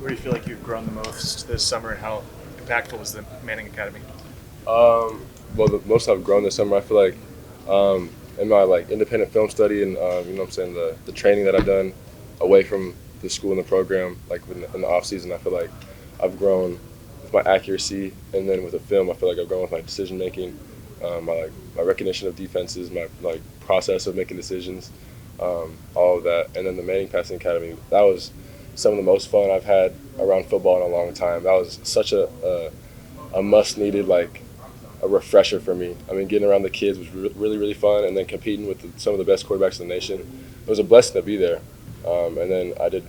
Where do you feel like you've grown the most this summer, and how impactful was the Manning Academy? Well, the most I've grown this summer, I feel like, in my independent film study and the training that I've done away from the school and the program, in the off season, I feel like I've grown with my accuracy, and then with the film, I feel like I've grown with my decision making, my recognition of defenses, my process of making decisions, all of that, and then the Manning Passing Academy. That was some of the most fun I've had around football in a long time. That was such a must needed a refresher for me. I mean, getting around the kids was really, really fun, and then competing with some of the best quarterbacks in the nation. It was a blessing to be there, and then I did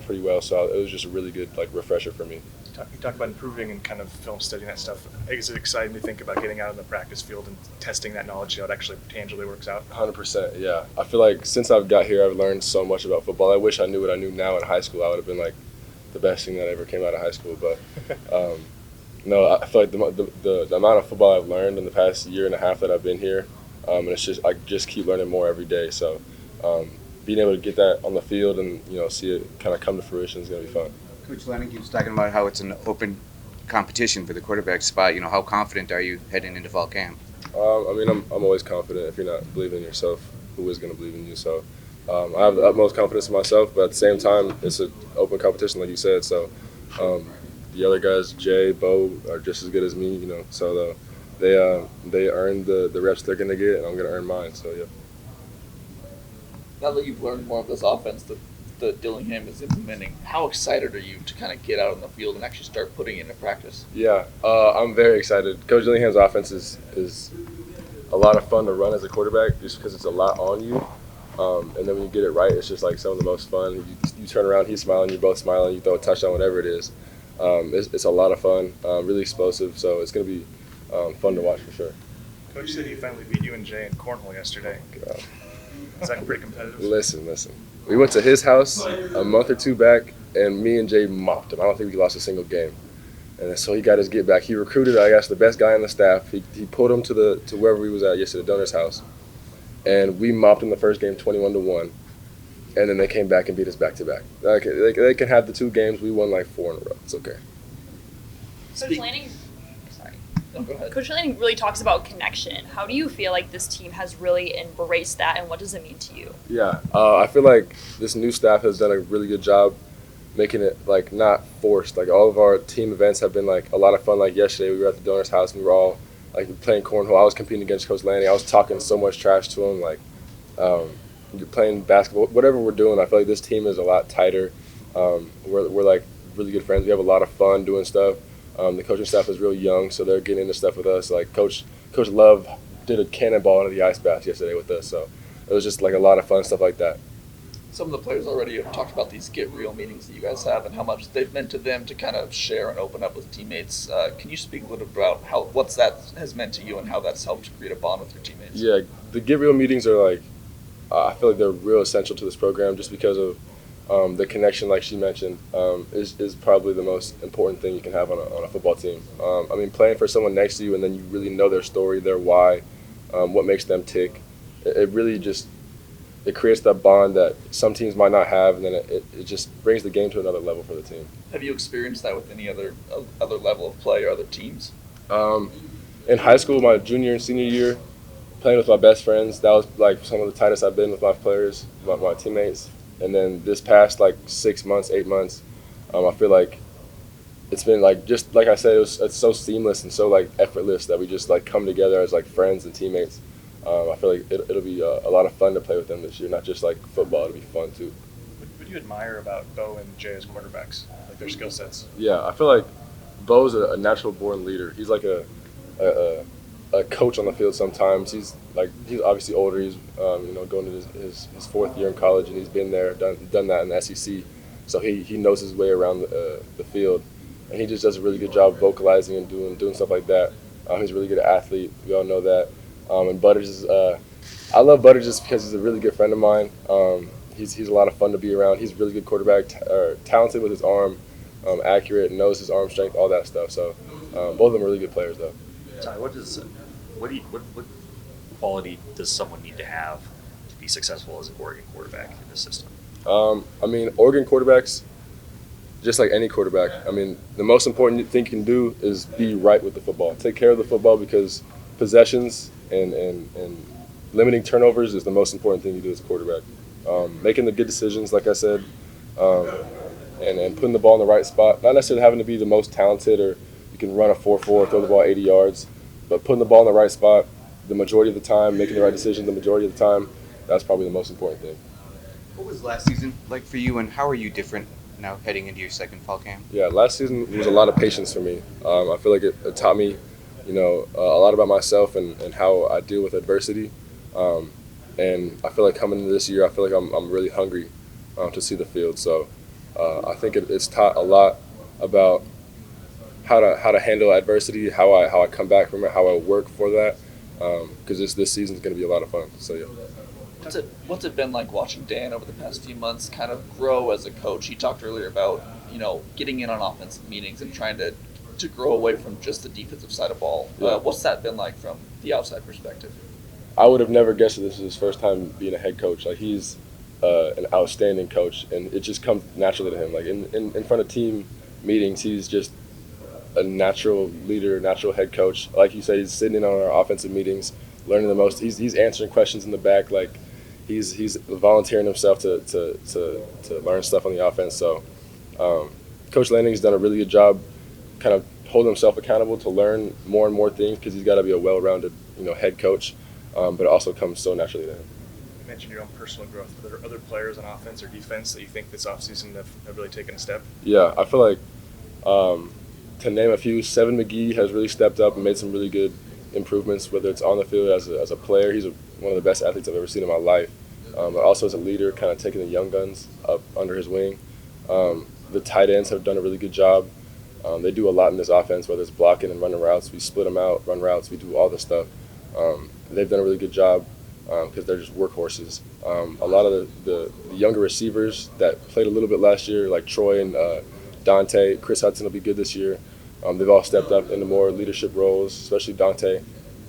pretty well. So it was just a really good refresher for me. You talk about improving and kind of film studying that stuff. Is it exciting to think about getting out in the practice field and testing that knowledge, how it actually tangibly works out? 100%, yeah. I feel like since I've got here, I've learned so much about football. I wish I knew what I knew now in high school. I would have been the best thing that ever came out of high school. But no, I feel like the amount of football I've learned in the past year and a half that I've been here, and I just keep learning more every day. So being able to get that on the field and see it kind of come to fruition is going to be fun. Coach Lennon keeps talking about how it's an open competition for the quarterback spot. How confident are you heading into fall camp? I'm always confident. If you're not believing in yourself, who is going to believe in you? So I have the utmost confidence in myself, but at the same time, it's an open competition, like you said. So the other guys, Jay, Bo, are just as good as me. So they earn the reps they're going to get, and I'm going to earn mine. So yeah. Now that you've learned more of this offense that Dillingham is implementing, how excited are you to kind of get out on the field and actually start putting it into practice? Yeah, I'm very excited. Coach Dillingham's offense is a lot of fun to run as a quarterback just because it's a lot on you. And then when you get it right, it's just some of the most fun. You turn around, he's smiling, you're both smiling, you throw a touchdown, whatever it is. It's a lot of fun, really explosive, so it's going to be fun to watch for sure. Coach said he finally beat you and Jay in cornhole yesterday. Is that pretty competitive? Listen. We went to his house a month or two back, and me and Jay mopped him. I don't think we lost a single game. And so he got his get back. He recruited, I guess, the best guy on the staff. He pulled him to wherever he was at yesterday, Donner's house. And we mopped him the first game 21-1. And then they came back and beat us back-to-back. They can have the two games. We won 4 in a row. It's okay. Coach Lanning really talks about connection. How do you feel like this team has really embraced that, and what does it mean to you? Yeah, I feel like this new staff has done a really good job making it not forced. All of our team events have been a lot of fun. Yesterday we were at the Donor's house and we were all playing cornhole. I was competing against Coach Lanning. I was talking so much trash to him. You're playing basketball, whatever we're doing. I feel like this team is a lot tighter. We're really good friends. We have a lot of fun doing stuff. The coaching staff is real young, so they're getting into stuff with us. Coach Love did a cannonball into the ice bath yesterday with us, so it was just a lot of fun stuff like that. Some of the players already have talked about these get real meetings that you guys have and how much they've meant to them to kind of share and open up with teammates. Can you speak a little bit about what that has meant to you and how that's helped create a bond with your teammates? Yeah, the get real meetings are I feel like they're real essential to this program just because of the connection, like she mentioned, is probably the most important thing you can have on a football team. Playing for someone next to you and then you really know their story, their why, what makes them tick. It really just creates that bond that some teams might not have, and then it just brings the game to another level for the team. Have you experienced that with any other level of play or other teams? In high school, my junior and senior year, playing with my best friends, that was some of the tightest I've been with my players, my teammates. And then this past 6 months, 8 months, I feel like it's been just like I said, it's so seamless and so effortless that we just come together as friends and teammates. I feel like it'll be a lot of fun to play with them this year, not just football. It'll be fun too. What do you admire about Bo and Jay as quarterbacks, their skill sets? Yeah, I feel like Bo's a natural born leader. He's a coach on the field sometimes. He's obviously older. He's going to his 4th year in college, and he's been there, done that in the SEC. So he knows his way around the field, and he just does a really good job of vocalizing and doing stuff like that. He's a really good athlete. We all know that. And Butters is I love Butters just because he's a really good friend of mine. He's a lot of fun to be around. He's a really good quarterback, talented with his arm, accurate, knows his arm strength, all that stuff. So both of them are really good players, though. Ty, what quality does someone need to have to be successful as an Oregon quarterback in this system? Oregon quarterbacks, just like any quarterback, I mean, the most important thing you can do is be right with the football. Take care of the football because possessions and limiting turnovers is the most important thing you do as a quarterback. Making the good decisions, like I said, and putting the ball in the right spot. Not necessarily having to be the most talented or you can run a 4.4, throw the ball 80 yards, but putting the ball in the right spot the majority of the time, making the right decision the majority of the time, that's probably the most important thing. What was last season like for you, and how are you different now heading into your second fall camp? Yeah, last season was a lot of patience for me. I feel like it taught me, a lot about myself and how I deal with adversity. And I feel like coming into this year, I feel like I'm really hungry to see the field. So I think it's taught a lot about how to handle adversity, how I come back from it, how I work for that. Because this season is going to be a lot of fun. So yeah. What's it been like watching Dan over the past few months kind of grow as a coach? He talked earlier about, getting in on offensive meetings and trying to grow away from just the defensive side of ball. Yeah. What's that been like from the outside perspective? I would have never guessed that this is his first time being a head coach. Like he's an outstanding coach, and it just comes naturally to him. Like in front of team meetings, he's just a natural leader, natural head coach. Like you said, he's sitting in on our offensive meetings, learning the most. He's answering questions in the back. Like he's volunteering himself to learn stuff on the offense. So Coach Lanning's done a really good job, kind of holding himself accountable to learn more and more things because he's got to be a well-rounded head coach. But it also comes so naturally to him. You mentioned your own personal growth. Are there other players on offense or defense that you think this offseason have really taken a step? Yeah, I feel like, to name a few, Seven McGee has really stepped up and made some really good improvements, whether it's on the field as a player. He's one of the best athletes I've ever seen in my life. But also as a leader, kind of taking the young guns up under his wing. The tight ends have done a really good job. They do a lot in this offense, whether it's blocking and running routes. We split them out, run routes. We do all this stuff. They've done a really good job because they're just workhorses. A lot of the younger receivers that played a little bit last year, like Troy and Dante, Chris Hudson will be good this year. They've all stepped up into more leadership roles, especially Dante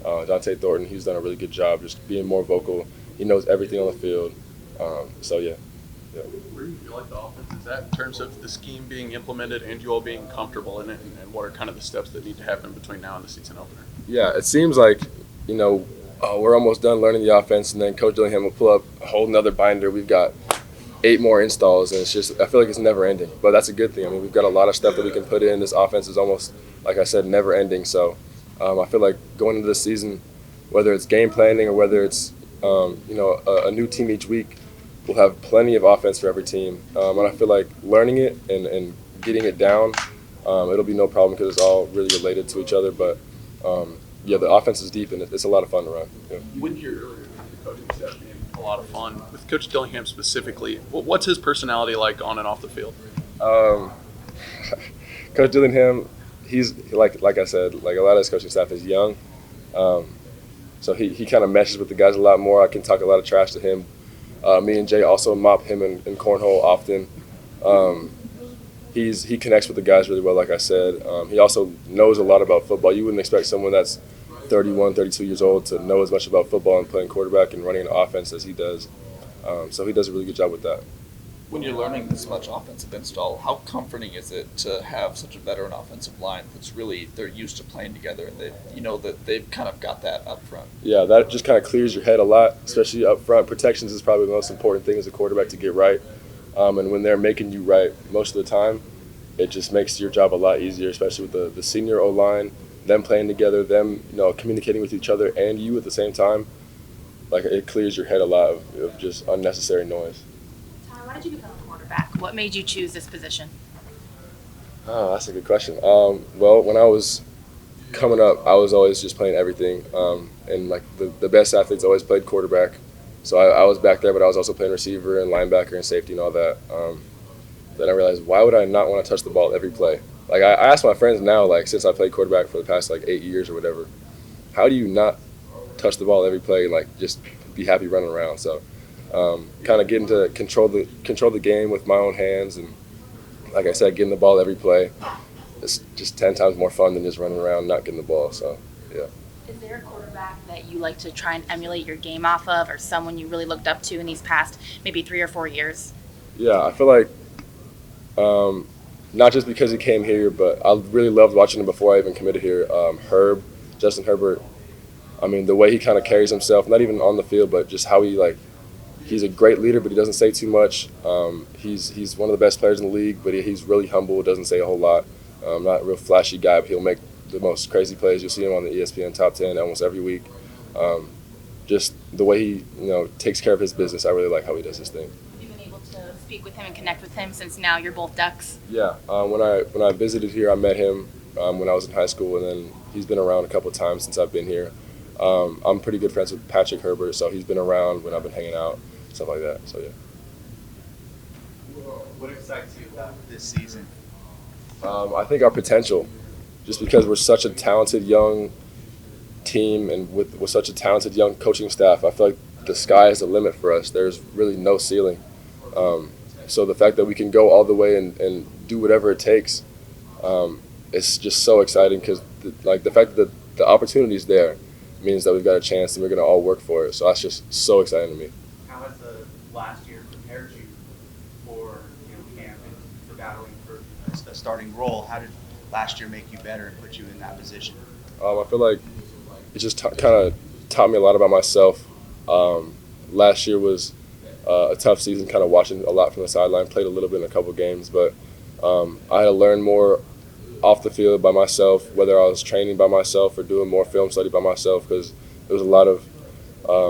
Thornton. He's done a really good job just being more vocal. He knows everything on the field. So, yeah. Where do you feel like the offense is at in terms of the scheme being implemented and you all being comfortable in it, and what are kind of the steps that need to happen between now and the season opener? Yeah, it seems like, we're almost done learning the offense, and then Coach Dillingham will pull up a whole nother binder. We've got 8 more installs, and I feel like it's never ending. But that's a good thing. I mean, we've got a lot of stuff that we can put in. This offense is almost, like I said, never ending. So I feel like going into this season, whether it's game planning or whether it's, a new team each week, we'll have plenty of offense for every team. And I feel like learning it and getting it down, it'll be no problem because it's all really related to each other. But, the offense is deep, and it's a lot of fun to run. Yeah. You wouldn't hear earlier the coaching staff being a lot of fun. With Coach Dillingham specifically, what's his personality like on and off the field? Coach Dillingham, he's like I said, like a lot of his coaching staff is young, so he kind of meshes with the guys a lot more. I can talk a lot of trash to him. Me and Jay also mop him in cornhole often. He connects with the guys really well, like I said. He also knows a lot about football. You wouldn't expect someone that's 31, 32 years old to know as much about football and playing quarterback and running an offense as he does. So he does a really good job with that. When you're learning this much offensive install, how comforting is it to have such a veteran offensive line that's really, they're used to playing together and that they've kind of got that up front? Yeah, that just kind of clears your head a lot, especially up front. Protections is probably the most important thing as a quarterback to get right. And when they're making you right most of the time, it just makes your job a lot easier, especially with the senior O-line, them playing together, them communicating with each other and you at the same time. Like, it clears your head a lot of just unnecessary noise. Ty, why did you become a quarterback? What made you choose this position? Oh, that's a good question. Well, when I was coming up, I was always just playing everything. And like the best athletes always played quarterback. So I was back there, but I was also playing receiver and linebacker and safety and all that. Then I realized, why would I not want to touch the ball every play? Like, I ask my friends now, like, since I played quarterback for the past, 8 years or whatever, how do you not touch the ball every play and, just be happy running around? So kind of getting to control the game with my own hands and, like I said, getting the ball every play. It's just 10 times more fun than just running around not getting the ball. So, yeah. Is there a quarterback that you like to try and emulate your game off of, or someone you really looked up to in these past maybe 3 or 4 years? Yeah, I feel like not just because he came here, but I really loved watching him before I even committed here. Justin Herbert, I mean, the way he kind of carries himself, not even on the field, but just how he's a great leader, but he doesn't say too much. He's one of the best players in the league, but he's really humble, doesn't say a whole lot. Not a real flashy guy, but he'll make the most crazy plays. You'll see him on the ESPN Top 10 almost every week. Just the way he, takes care of his business, I really like how he does his thing. Have you been able to speak with him and connect with him since now you're both Ducks? Yeah, when I visited here, I met him when I was in high school, and then he's been around a couple of times since I've been here. I'm pretty good friends with Patrick Herbert, so he's been around when I've been hanging out, stuff like that. So yeah. What excites you about this season? I think our potential, just because we're such a talented young team and with such a talented young coaching staff, I feel like the sky is the limit for us. There's really no ceiling. So the fact that we can go all the way and do whatever it takes, it's just so exciting because the fact that the opportunity is there means that we've got a chance and we're going to all work for it. So that's just so exciting to me. How has the last year prepared you for camp and for battling for a starting role? How did last year make you better and put you in that position? I feel like it just kind of taught me a lot about myself. Last year was a tough season, kind of watching a lot from the sideline, played a little bit in a couple games, but I had to learn more off the field by myself, whether I was training by myself or doing more film study by myself, because there was a lot of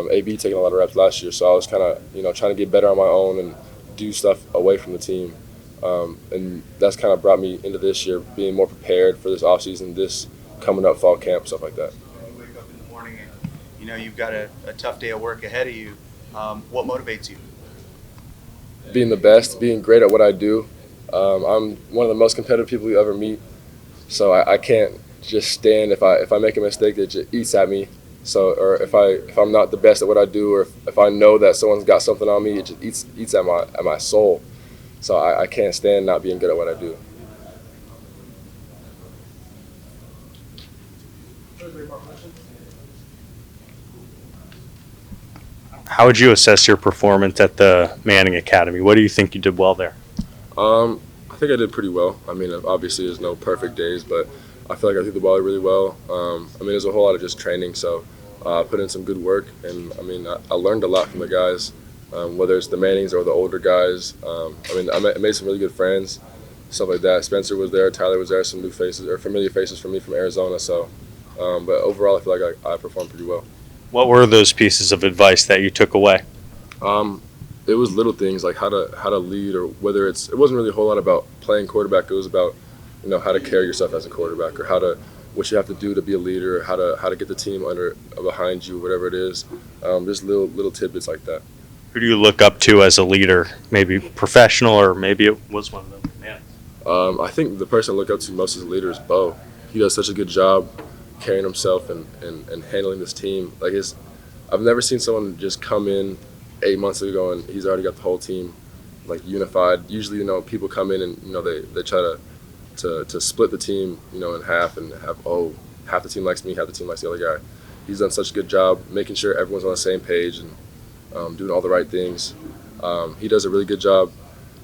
AB taking a lot of reps last year, so I was kind of trying to get better on my own and do stuff away from the team, and that's kind of brought me into this year, being more prepared for this offseason, this coming up fall camp, stuff like that. You wake up in the morning and you've got a tough day of work ahead of you. What motivates you? Being the best, being great at what I do. I'm one of the most competitive people you ever meet, so I can't just stand if I make a mistake, it just eats at me. So, or if I'm not the best at what I do, or if I know that someone's got something on me, it just eats at my soul. So I can't stand not being good at what I do. How would you assess your performance at the Manning Academy? What do you think you did well there? I think I did pretty well. I mean, obviously there's no perfect days, but I feel like I threw the ball really well. I mean, there's a whole lot of just training, so I put in some good work, and I mean, I learned a lot from the guys, whether it's the Mannings or the older guys. I mean, I made some really good friends, stuff like that. Spencer was there, Tyler was there, some new faces or familiar faces for me from Arizona. So, but overall, I feel like I performed pretty well. What were those pieces of advice that you took away? It was little things like how to lead, or whether it wasn't really a whole lot about playing quarterback. It was about how to carry yourself as a quarterback, or what you have to do to be a leader, or how to get the team behind you, whatever it is. Just little tidbits like that. Who do you look up to as a leader? Maybe professional, or maybe it was one of them. Man. I think the person I look up to most as a leader is Bo. He does such a good job carrying himself and handling this team. Like I've never seen someone just come in 8 months ago and he's already got the whole team like unified. Usually, people come in and they try to split the team, in half and have half the team likes me, half the team likes the other guy. He's done such a good job making sure everyone's on the same page and doing all the right things. He does a really good job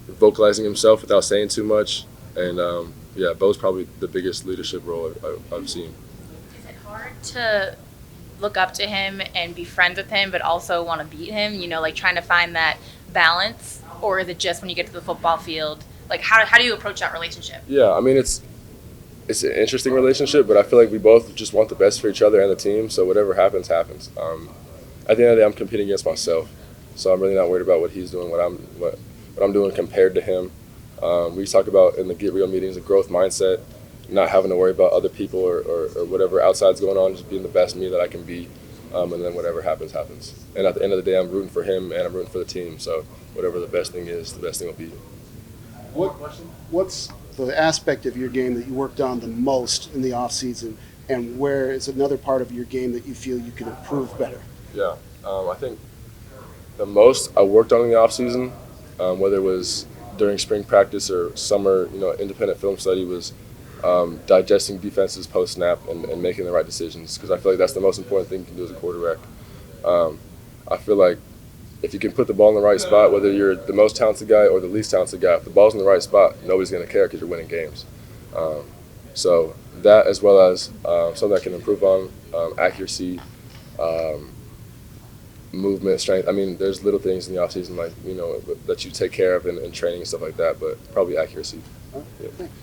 vocalizing himself without saying too much. And yeah, Bo's probably the biggest leadership role I've seen. Is it hard to look up to him and be friends with him, but also want to beat him? Like trying to find that balance, or is it just when you get to the football field? Like how do you approach that relationship? Yeah, I mean it's an interesting relationship, but I feel like we both just want the best for each other and the team. So whatever happens, happens. At the end of the day, I'm competing against myself, so I'm really not worried about what he's doing, what I'm doing compared to him. We talk about in the Get Real meetings a growth mindset, not having to worry about other people or whatever outside's going on, just being the best me that I can be, and then whatever happens, happens. And at the end of the day, I'm rooting for him and I'm rooting for the team, so whatever the best thing is, the best thing will be. What's the aspect of your game that you worked on the most in the offseason, and where is another part of your game that you feel you can improve better? Yeah, I think the most I worked on in the offseason, whether it was during spring practice or summer, independent film study, was digesting defenses post-snap and making the right decisions, because I feel like that's the most important thing you can do as a quarterback. I feel like if you can put the ball in the right spot, whether you're the most talented guy or the least talented guy, if the ball's in the right spot, nobody's going to care because you're winning games. So that, as well as something I can improve on, accuracy, movement, strength. I mean, there's little things in the offseason, like, that you take care of in training and stuff like that, but probably accuracy. Thanks.